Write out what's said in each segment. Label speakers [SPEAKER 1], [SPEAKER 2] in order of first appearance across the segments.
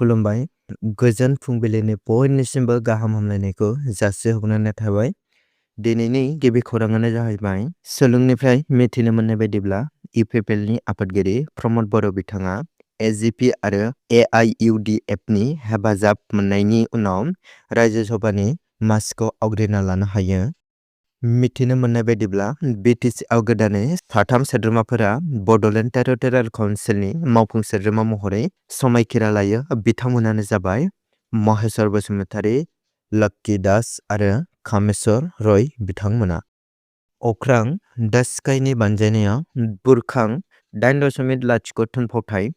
[SPEAKER 1] खुलुमबाय गोजोन फुंबिलिनि बयनिसिमबो गाहाम हामलायनायखौ जासिहरनाय थाबाय। दिनैनि गिबि खौराङानो जाहैबाय सोलोंनिफ्राय मिथिनो मोननाय बायदिब्ला इपिपिएलनि आफादगिरि प्रमद बर' बिथाङा एजिपि आरो एआइइउडिएफनि हेफाजाब मोननायनि उनाव रायजो सभानि मासिखौ आवग्रिना लानो हायो। मिथिनो मोननाय बायदिब्ला बिटिसिआव गोदानै साथाम सोद्रोमाफोरा बड'लेण्ड टेरिटरियेल काउन्सिलनि मावफुं सोद्रोमा महरै समायखिरा लायो। बिथांमोनानो जाबाय महेश्वर बसुमतारी, लक्की दास आरो कामेश्वर रय बिथांमोना। अख्रां दा स्काइनि बानजायनायाव बुरखां 8.0 थुनफावथाय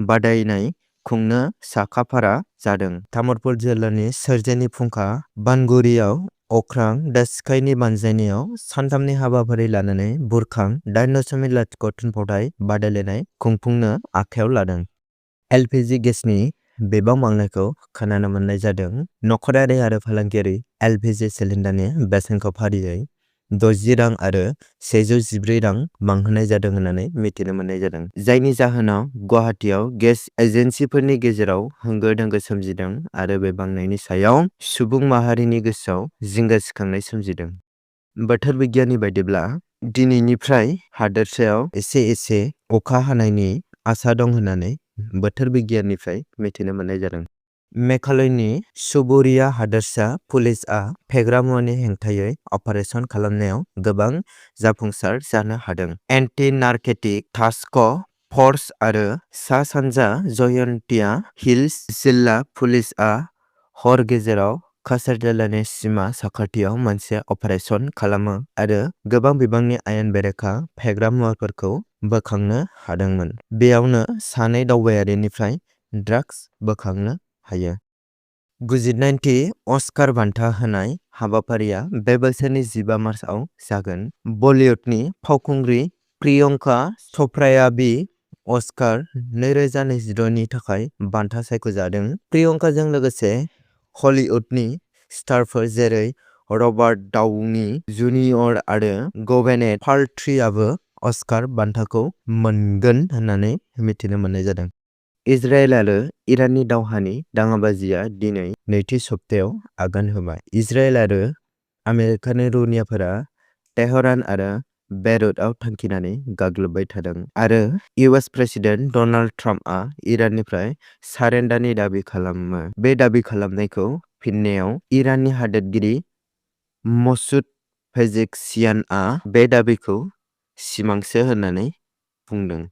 [SPEAKER 1] बादायनाय खुंनो साखाफारा जादों। तामुलपुर जिल्लानि सोरजिनि फुंखा बानगुरियाव अख्रां दा स्काइनि बानजायनायाव सानथामनि हाबाफारि लानानै बुरखां 8.0 थुनफावथाय बादायलायनाय खुंफुंनो आखायाव लादों। एलपिजि गेसनि बिबां बांनायखौ खोनानो मोननाय जादों। नखरारि आरो फालांगियारि एलपिजि सिलिन्डारनि बेसेनखौ फारियै 60 रां आरो 114 रां बांहोनाय जादों होननानै मिथिनो मोननाय जादों। जायनि जाहोनाव गुवाहाटीयाव गेस एजेन्सिफोरनि गेजेराव होंगो दोंगो सोमजिदों आरो बे बांनायनि सायाव सुबुं माहारिनि गोसोआव जिंगा सिखांनाय सोमजिदों। बोथोर बिगियाननि बायदिब्ला दिनैनिफ्राय हादोरसायाव एसे अखा हानायनि आसा दं होननानै बोथोर बिगियाननिफ्राय मिथिनो मोननाय जादों। मेघालयनि सुबुरिया हादोरसा पुलिसआ फेग्रा मुवानि हेंथायै अपारेसन खालामनायाव गोबां जाफुंसार जानो हादों। एन्टि नारकेटिक टास्क फर्स आरो सा सानजा जयन्तिया हिल्स जिल्ला पुलिसआ हर गेजेराव काछार जिल्लानि सिमा साखाथियाव मोनसे अपारेसन खालामो आरो गोबां बिबांनि आयेन बेरेखा फेग्रा मुवाफोरखौ बोखांनो हादोंमोन। बेयावनो सानै दावबायारिनिफ्राय ड्राग्स बोखांनो हायो। 99थि अस्कार बान्था होनाय हाबाफारिया बे बोसोरनि 15 मार्चआव जागोन। बलिउडनि फावखुंग्रि प्रियंका च'प्राया बि अस्कार 2026 नि थाखाय बान्था सायख'जादों। प्रियंकाजों लोगोसे हलीवुडनि स्टारफोर जेरै रबार्ट डाउनी जुनियर आरो gwyneth पाल्ट्रीआबो अस्कार बान्थाखौ मोनगोन होननानै मिथिनो मोननाय जादों। इजराइल आरो इराननि दावहानि दाङाबाजिया दिनै नैथि सप्तायाव आगान होबाय। इजराइल आरो आमेरिकानि रौनियाफोरा तेहरान आरो बेरुतआव थांखिनानै गाग्लोबबाय थादों आरो इउएस प्रेसिडेन्ट डनाल्ड ट्राम्पआ इराननिफ्राय सारेन्डारनि दाबि खालामो। बे दाबि खालामनायखौ फिननायाव इराननि हादोरगिरि मसुद पेजेश्कियानआ बे दाबिखौ सिमांसो होननानै बुंदों।